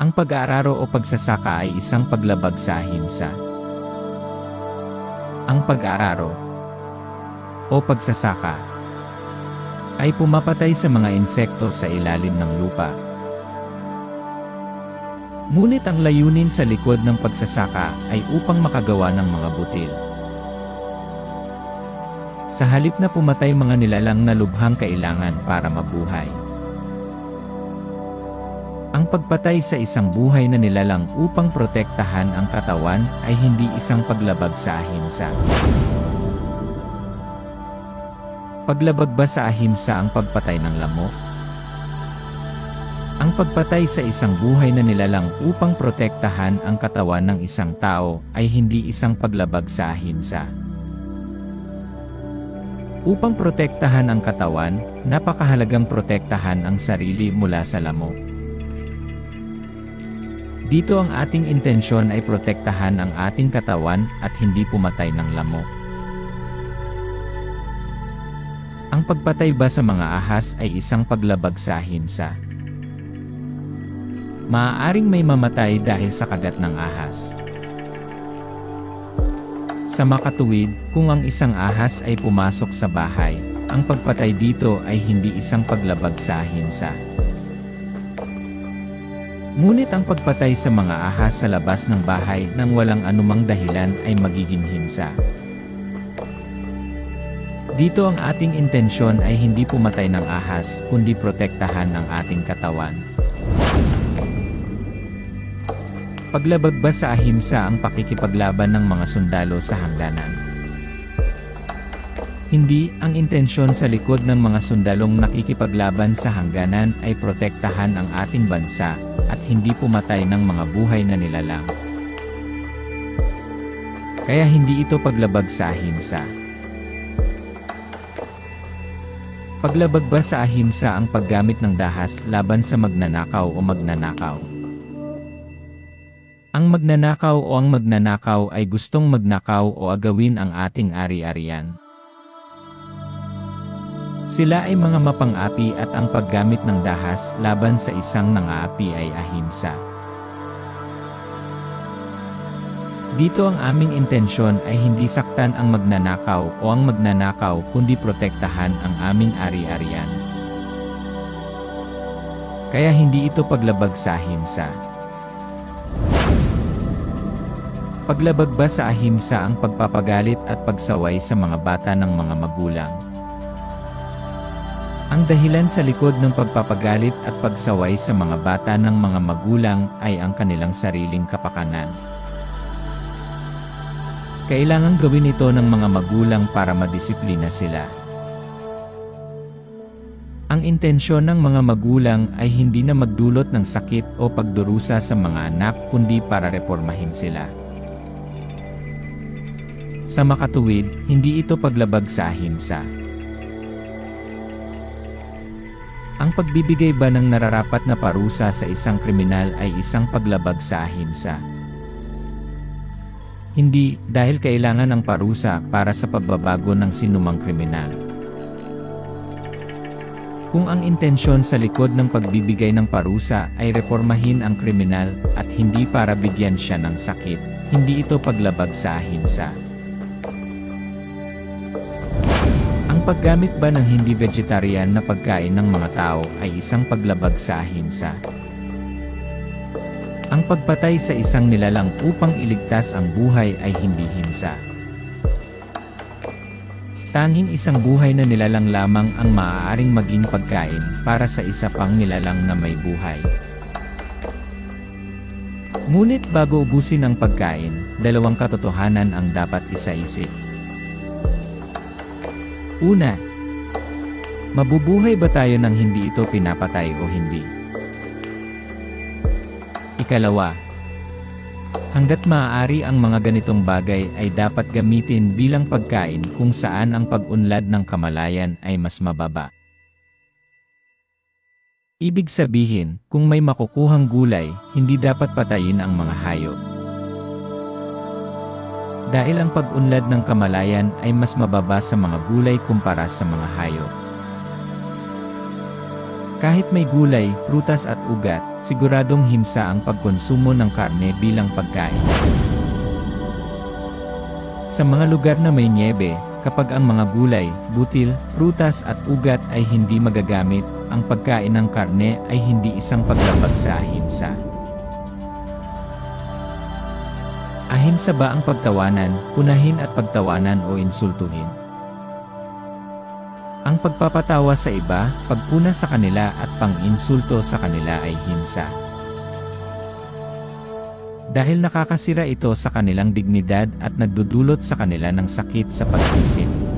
Ang pag-aararo o pagsasaka ay isang paglabag sa ahimsa. Ang pag-aararo o pagsasaka ay pumapatay sa mga insekto sa ilalim ng lupa. Ngunit ang layunin sa likod ng pagsasaka ay upang makagawa ng mga butil. Sa halip na pumatay mga nilalang na lubhang kailangan para mabuhay. Ang pagpatay sa isang buhay na nilalang upang protektahan ang katawan ay hindi isang paglabag sa ahimsa. Paglabag ba sa ahimsa ang pagpatay ng lamok? Ang pagpatay sa isang buhay na nilalang upang protektahan ang katawan ng isang tao ay hindi isang paglabag sa ahimsa. Upang protektahan ang katawan, napakahalagang protektahan ang sarili mula sa lamok. Dito ang ating intensyon ay protektahan ang ating katawan at hindi pumatay ng lamok. Ang pagpatay ba sa mga ahas ay isang paglabag sa ahimsa? Maaaring may mamatay dahil sa kagat ng ahas. Sa makatuwid, kung ang isang ahas ay pumasok sa bahay, ang pagpatay dito ay hindi isang paglabag sa ahimsa. Ngunit ang pagpatay sa mga ahas sa labas ng bahay nang walang anumang dahilan ay magiging himsa. Dito ang ating intensyon ay hindi pumatay ng ahas, kundi protektahan ang ating katawan. Paglabag ba sa ahimsa ang pakikipaglaban ng mga sundalo sa hangganan? Hindi, ang intensyon sa likod ng mga sundalong nakikipaglaban sa hangganan ay protektahan ang ating bansa, at hindi pumatay ng mga buhay na nilalang. Kaya hindi ito paglabag sa ahimsa. Paglabag ba sa ahimsa ang paggamit ng dahas laban sa magnanakaw o magnanakaw? Ang magnanakaw o ang magnanakaw ay gustong magnakaw o agawin ang ating ari-arian. Sila ay mga mapang-api at ang paggamit ng dahas laban sa isang nang-aapi ay ahimsa. Dito ang aming intensyon ay hindi saktan ang magnanakaw o ang magnanakaw kundi protektahan ang aming ari-arian. Kaya hindi ito paglabag sa ahimsa. Paglabag ba sa ahimsa ang pagpapagalit at pagsaway sa mga bata ng mga magulang? Ang dahilan sa likod ng pagpapagalit at pagsaway sa mga bata ng mga magulang ay ang kanilang sariling kapakanan. Kailangang gawin ito ng mga magulang para madisiplina sila. Ang intensyon ng mga magulang ay hindi na magdulot ng sakit o pagdurusa sa mga anak kundi para reformahin sila. Sa makatuwid, hindi ito paglabag sa ahimsa. Ang pagbibigay ba ng nararapat na parusa sa isang kriminal ay isang paglabag sa ahimsa? Hindi, dahil kailangan ng parusa para sa pagbabago ng sinumang kriminal. Kung ang intensyon sa likod ng pagbibigay ng parusa ay reformahin ang kriminal at hindi para bigyan siya ng sakit, hindi ito paglabag sa ahimsa. Ang paggamit ba ng hindi vegetarian na pagkain ng mga tao ay isang paglabag sa ahimsa? Ang pagpatay sa isang nilalang upang iligtas ang buhay ay hindi himsa. Tanging isang buhay na nilalang lamang ang maaaring maging pagkain para sa isa pang nilalang na may buhay. Ngunit bago ubusin ang pagkain, dalawang katotohanan ang dapat isaisip. Una, mabubuhay ba tayo nang hindi ito pinapatay o hindi? Ikalawa, hanggat maaari ang mga ganitong bagay ay dapat gamitin bilang pagkain kung saan ang pag-unlad ng kamalayan ay mas mababa. Ibig sabihin, kung may makukuhang gulay, hindi dapat patayin ang mga hayop. Dahil ang pag-unlad ng kamalayan ay mas mababa sa mga gulay kumpara sa mga hayop. Kahit may gulay, prutas at ugat, siguradong himsa ang pagkonsumo ng karne bilang pagkain. Sa mga lugar na may nyebe, kapag ang mga gulay, butil, prutas at ugat ay hindi magagamit, ang pagkain ng karne ay hindi isang paglabag sa ahimsa. Ahimsa ba ang pagtawanan, punahin at pagtawanan o insultuhin? Ang pagpapatawa sa iba, pagpuna sa kanila at pang-insulto sa kanila ay himsa. Dahil nakakasira ito sa kanilang dignidad at nagdudulot sa kanila ng sakit sa pag-isip.